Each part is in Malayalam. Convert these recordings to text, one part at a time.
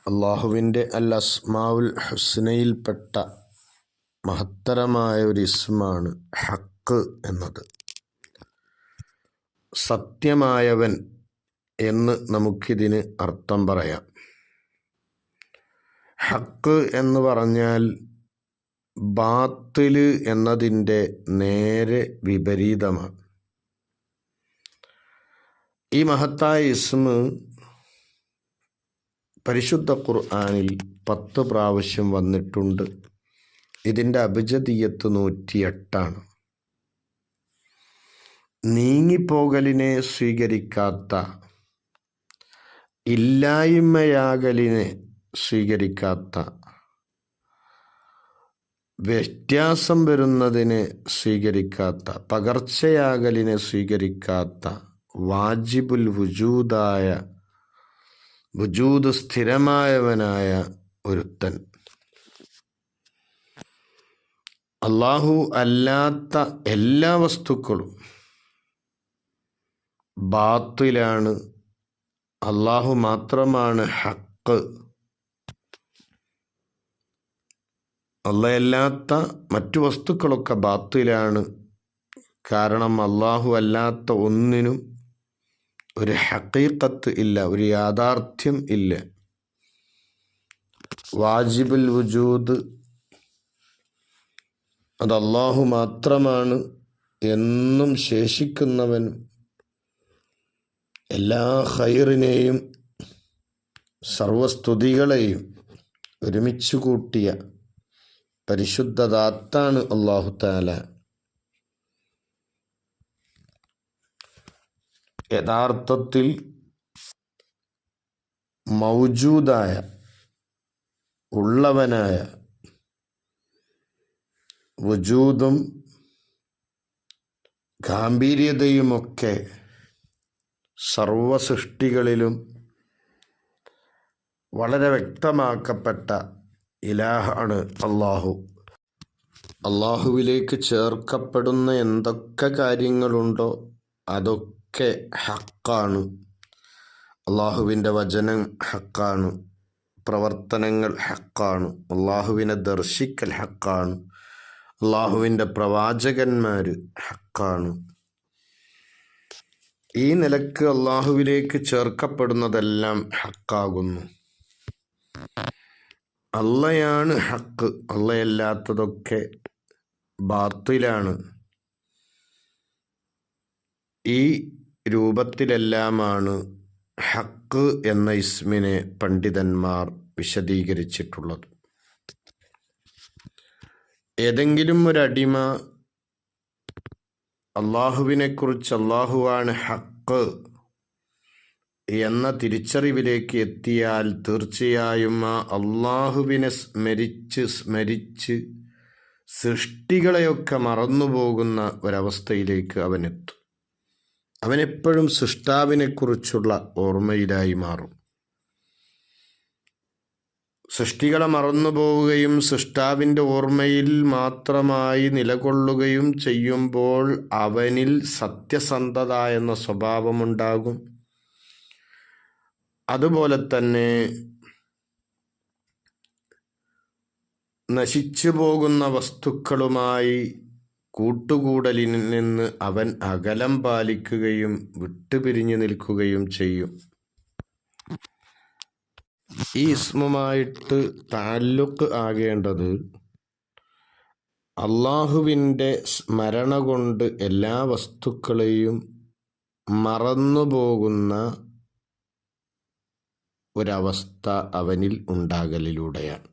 അള്ളാഹുവിൻ്റെ അൽ അസ്മാഉൽ ഹുസ്നയിൽപ്പെട്ട മഹത്തരമായ ഒരു ഇസ്മാണ് ഹക്ക് എന്നത്. സത്യമായവൻ എന്ന് നമുക്കിതിന് അർത്ഥം പറയാം. ഹക്ക് എന്ന് പറഞ്ഞാൽ ബാത്തില് എന്നതിൻ്റെ നേരെ വിപരീതമാണ്. ഈ മഹത്തായ ഇസ്മ് പരിശുദ്ധ ഖുർആനിൽ 10 പ്രാവശ്യം വന്നിട്ടുണ്ട്. ഇതിൻ്റെ അബ്ജദിയ്യത്ത് 108. നീങ്ങിപ്പോകലിനെ സ്വീകരിക്കാത്ത, ഇല്ലായ്മയാകലിനെ സ്വീകരിക്കാത്ത, വ്യത്യാസം വരുന്നതിനെ സ്വീകരിക്കാത്ത, പകർച്ചയാകലിനെ സ്വീകരിക്കാത്ത, വാജിബുൽ വുജൂദായ, വുജൂദ് സ്ഥിരമായവനായ ഒരുത്തൻ. അള്ളാഹു അല്ലാത്ത എല്ലാ വസ്തുക്കളും ബാത്തിലാണ്. അള്ളാഹു മാത്രമാണ് ഹക്ക്. അല്ലാത്ത മറ്റു വസ്തുക്കളൊക്കെ ബാത്തിലാണ്. കാരണം അള്ളാഹു അല്ലാത്ത ഒന്നിനും ഒരു ഹഖീഖത്ത് ഇല്ല, ഒരു യാഥാർത്ഥ്യം ഇല്ല. വാജിബുൽ വുജൂദ് അത് അള്ളാഹു മാത്രമാണ്. എന്നും ശേഷിക്കുന്നവൻ, എല്ലാ ഖൈറിനെയും സർവസ്തുതികളെയും ഒരുമിച്ച് കൂട്ടിയ പരിശുദ്ധ ദാത്താണ് അല്ലാഹു തആല. യഥാർത്ഥത്തിൽ മൗജൂദായ, ഉള്ളവനായ, വുജൂദും ഗാംഭീര്യതയുമൊക്കെ സർവസൃഷ്ടികളിലും വളരെ വ്യക്തമാക്കപ്പെട്ട ഇലാഹാണ് അള്ളാഹു. അള്ളാഹുവിലേക്ക് ചേർക്കപ്പെടുന്ന എന്തൊക്കെ കാര്യങ്ങളുണ്ടോ അതൊക്കെ ഹക്കാണ്. അള്ളാഹുവിൻ്റെ വചനം ഹക്കാണ്, പ്രവർത്തനങ്ങൾ ഹക്കാണ്, അള്ളാഹുവിനെ ദർശിക്കൽ ഹക്കാണ്, അള്ളാഹുവിൻ്റെ പ്രവാചകന്മാർ ഹക്കാണ്. ഈ നിലക്ക് അള്ളാഹുവിലേക്ക് ചേർക്കപ്പെടുന്നതെല്ലാം ഹക്കാകുന്നു. അള്ളയാണ് ഹക്ക്, അള്ളയല്ലാത്തതൊക്കെ ബാത്തിലാണ്. ഈ രൂപത്തിലെല്ലാമാണ് ഹക്ക് എന്ന ഇസ്മിനെ പണ്ഡിതന്മാർ വിശദീകരിച്ചിട്ടുള്ളത്. ഏതെങ്കിലും ഒരടിമ അള്ളാഹുവിനെക്കുറിച്ച് അള്ളാഹുവാണ് ഹക്ക് എന്ന തിരിച്ചറിവിലേക്ക് എത്തിയാൽ തീർച്ചയായും ആ അള്ളാഹുവിനെ സ്മരിച്ച് സൃഷ്ടികളെയൊക്കെ മറന്നുപോകുന്ന ഒരവസ്ഥയിലേക്ക് അവനെത്തും. അവനെപ്പോഴും സൃഷ്ടാവിനെക്കുറിച്ചുള്ള ഓർമ്മയിലായി മാറും. സൃഷ്ടികളെ മറന്നുപോവുകയും സൃഷ്ടാവിൻ്റെ ഓർമ്മയിൽ മാത്രമായി നിലകൊള്ളുകയും ചെയ്യുമ്പോൾ അവനിൽ സത്യസന്ധത എന്ന സ്വഭാവമുണ്ടാകും. അതുപോലെ തന്നെ നശിച്ചു പോകുന്ന വസ്തുക്കളുമായി കൂട്ടുകൂടലിൽ നിന്ന് അവൻ അകലം പാലിക്കുകയും വിട്ടുപിരിഞ്ഞു നിൽക്കുകയും ചെയ്യും. ഈ ഇസ്മുമായിട്ട് താല്ലുക്ക് ആകേണ്ടത് അള്ളാഹുവിൻ്റെ സ്മരണ കൊണ്ട് എല്ലാ വസ്തുക്കളെയും മറന്നുപോകുന്ന ഒരവസ്ഥ അവനിൽ ഉണ്ടാകലിലൂടെയാണ്.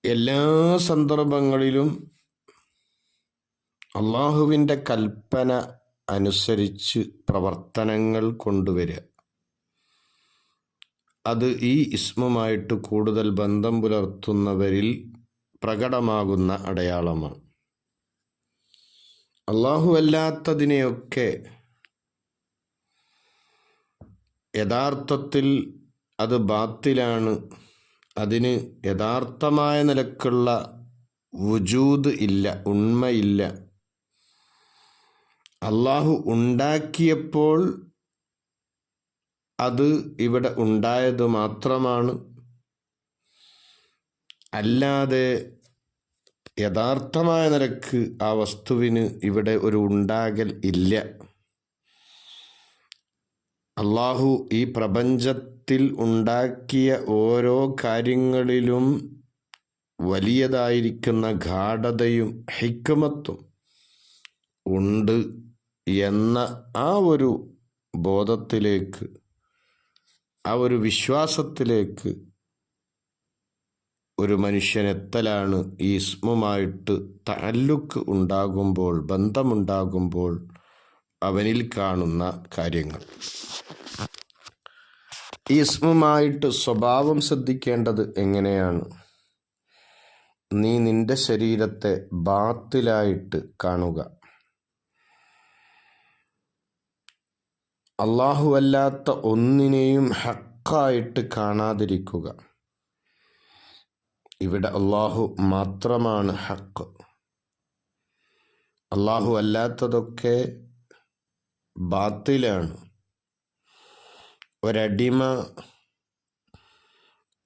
എല്ലാ സന്ദർഭങ്ങളിലും അള്ളാഹുവിൻ്റെ കൽപ്പന അനുസരിച്ച് പ്രവർത്തനങ്ങൾ കൊണ്ടുവരിക, അത് ഈ ഇസ്മുമായിട്ട് കൂടുതൽ ബന്ധം പുലർത്തുന്നവരിൽ പ്രകടമാകുന്ന അടയാളമാണ്. അള്ളാഹു അല്ലാത്തതിനെയൊക്കെ യഥാർത്ഥത്തിൽ അത് ബാത്തിലാണ്. അതിന് യഥാർത്ഥമായ നിലക്കുള്ള വുജൂദ് ഇല്ല, ഉണ്മയില്ല. അള്ളാഹു ഉണ്ടാക്കിയപ്പോൾ അത് ഇവിടെ ഉണ്ടായത് മാത്രമാണ്. അല്ലാതെ യഥാർത്ഥമായ നിലക്ക് ആ വസ്തുവിന് ഇവിടെ ഒരു ഉണ്ടാകൽ ഇല്ല. അള്ളാഹു ഈ പ്രപഞ്ചത്തിൽ ഉണ്ടാക്കിയ ഓരോ കാര്യങ്ങളിലും വലിയതായിരിക്കുന്ന ഗാഢതയും ഹിക്മത്തും ഉണ്ട് എന്ന ആ ഒരു ബോധത്തിലേക്ക്, ആ ഒരു വിശ്വാസത്തിലേക്ക് ഒരു മനുഷ്യനെത്തലാണ് ഈ ഇസ്മുമായിട്ട് തഅല്ലുക്ക് ഉണ്ടാകുമ്പോൾ, ബന്ധമുണ്ടാകുമ്പോൾ അവനിൽ കാണുന്ന കാര്യങ്ങൾ. ഈ ഇസ്മുമായിട്ട് സ്വഭാവം ശ്രദ്ധിക്കേണ്ടത് എങ്ങനെയാണ്? നീ നിന്റെ ശരീരത്തെ ബാത്തിലായിട്ട് കാണുക. അല്ലാഹു അല്ലാത്ത ഒന്നിനെയും ഹക്കായിട്ട് കാണാതിരിക്കുക. ഇവിടെ അല്ലാഹു മാത്രമാണ് ഹക്ക്. അല്ലാഹു അല്ലാത്തതൊക്കെ ബാത്തിലാണ്. ഒരടിമ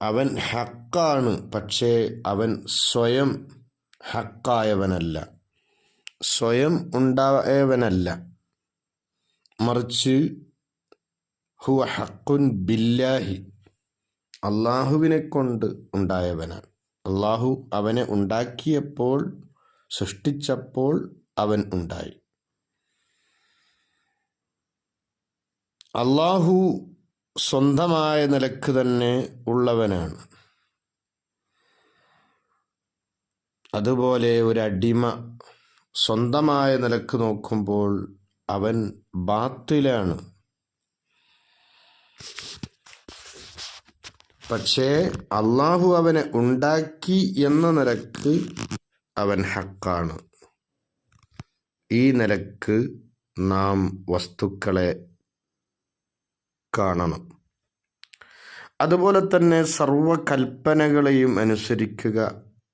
അവൻ ഹക്കാണ്, പക്ഷേ അവൻ സ്വയം ഹക്കായവനല്ല, സ്വയം ഉണ്ടായവനല്ല. മറിച്ച് ഹുവ ഹക്കുൻ ബില്ലാഹി, അള്ളാഹുവിനെ കൊണ്ട് ഉണ്ടായവനാണ്. അള്ളാഹു അവനെ ഉണ്ടാക്കിയപ്പോൾ, സൃഷ്ടിച്ചപ്പോൾ അവൻ ഉണ്ടായി. അള്ളാഹു സ്വന്തമായ നിലക്ക് തന്നെ ഉള്ളവനാണ്. അതുപോലെ ഒരടിമ സ്വന്തമായ നിലക്ക് നോക്കുമ്പോൾ അവൻ ബാത്തിലാണ്. പക്ഷേ അള്ളാഹു അവനെ ഉണ്ടാക്കി എന്ന നിലക്ക് അവൻ ഹക്കാണ്. ഈ നിലക്ക് നാം വസ്തുക്കളെ കാണണം. അതുപോലെ തന്നെ സർവകൽപ്പനകളെയും അനുസരിക്കുക,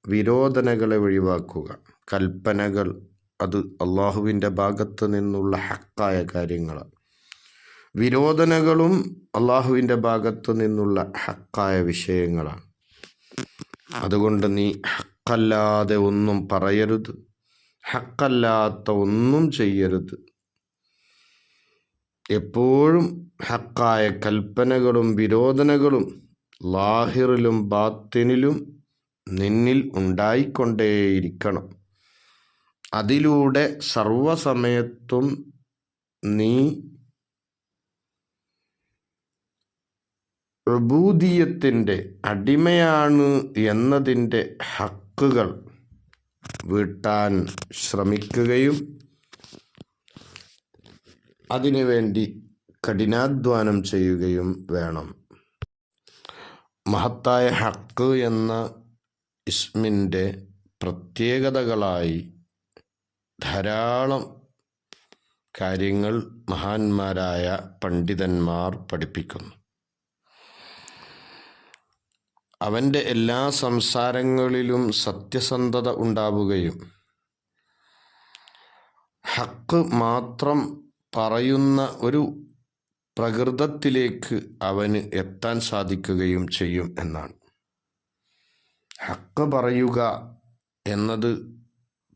വിരോധനകളെ ഒഴിവാക്കുക. കൽപ്പനകൾ അത് അള്ളാഹുവിൻ്റെ ഭാഗത്ത് നിന്നുള്ള ഹക്കായ കാര്യങ്ങളാണ്. വിരോധനകളും അള്ളാഹുവിൻ്റെ ഭാഗത്ത് നിന്നുള്ള ഹക്കായ വിഷയങ്ങളാണ്. അതുകൊണ്ട് നീ ഹക്കല്ലാതെ ഒന്നും പറയരുത്, ഹക്കല്ലാത്ത ഒന്നും ചെയ്യരുത്. എപ്പോഴും ഹക്കായ കൽപ്പനകളും വിരോധനകളും ലാഹിറിലും ബാത്തിനിലും നിന്നിൽ ഉണ്ടായിക്കൊണ്ടേയിരിക്കണം. അതിലൂടെ സർവസമയത്തും നീ ഉബൂദിയത്തിൻ്റെ അടിമയാണ് എന്നതിൻ്റെ ഹക്കുകൾ വീട്ടാൻ ശ്രമിക്കുകയും അതിനുവേണ്ടി കഠിനാധ്വാനം ചെയ്യുകയും വേണം. മഹത്തായ ഹക്ക് എന്ന ഇസ്മിൻ്റെ പ്രത്യേകതകളായി ധാരാളം കാര്യങ്ങൾ മഹാന്മാരായ പണ്ഡിതന്മാർ പഠിപ്പിക്കുന്നു. അവൻ്റെ എല്ലാ സംസാരങ്ങളിലും സത്യസന്ധത ഉണ്ടാവുകയും ഹക്ക് മാത്രം പറയുന്ന ഒരു പ്രകൃതത്തിലേക്ക് അവന് എത്താൻ സാധിക്കുകയും ചെയ്യും എന്നാണ്. ഹക്ക് പറയുക എന്നത്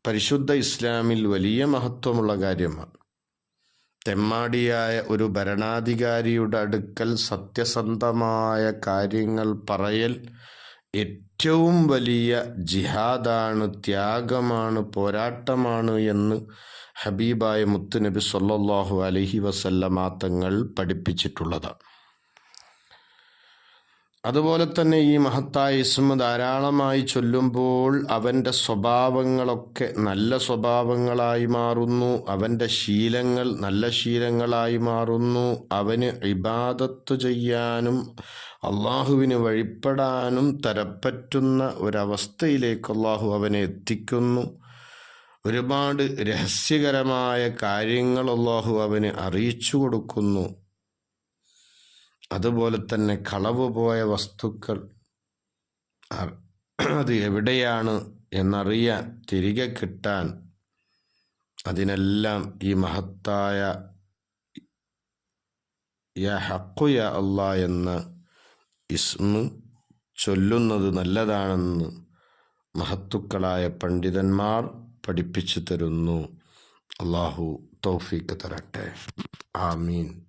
പരിശുദ്ധ ഇസ്ലാമിൽ വലിയ മഹത്വമുള്ള കാര്യമാണ്. തെമ്മാടിയായ ഒരു ഭരണാധികാരിയുടെ അടുക്കൽ സത്യസന്ധമായ കാര്യങ്ങൾ പറയൽ ഏറ്റവും വലിയ ജിഹാദാണ്, ത്യാഗമാണ്, പോരാട്ടമാണ് എന്ന് ഹബീബായ മുത്തുനബി സല്ലല്ലാഹു അലൈഹി വസല്ലമ തങ്ങൾ പഠിപ്പിച്ചിട്ടുള്ളതാണ്. അതുപോലെ തന്നെ ഈ മഹത്തായ ഇസ്മ ധാരാളമായി ചൊല്ലുമ്പോൾ അവൻ്റെ സ്വഭാവങ്ങളൊക്കെ നല്ല സ്വഭാവങ്ങളായി മാറുന്നു, അവൻ്റെ ശീലങ്ങൾ നല്ല ശീലങ്ങളായി മാറുന്നു. അവന് ഇബാദത്ത് ചെയ്യാനും അള്ളാഹുവിന് വഴിപ്പെടാനും തരപ്പറ്റുന്ന ഒരവസ്ഥയിലേക്ക് അള്ളാഹു അവനെ എത്തിക്കുന്നു. ഒരുപാട് രഹസ്യകരമായ കാര്യങ്ങൾ അള്ളാഹു അവന് അറിയിച്ചു കൊടുക്കുന്നു. അതുപോലെ തന്നെ കളവ് പോയ വസ്തുക്കൾ അത് എവിടെയാണ് എന്നറിയാൻ, തിരികെ കിട്ടാൻ, അതിനെല്ലാം ഈ മഹത്തായ യാ ഹഖു യാ അല്ലാ എന്ന ഇസ്മ് ചൊല്ലുന്നത് നല്ലതാണെന്ന് മഹത്തുക്കളായ പണ്ഡിതന്മാർ പഠിപ്പിച്ചു തരുന്നു. അള്ളാഹു തൗഫീഖ് തരട്ടെ. ആമീൻ.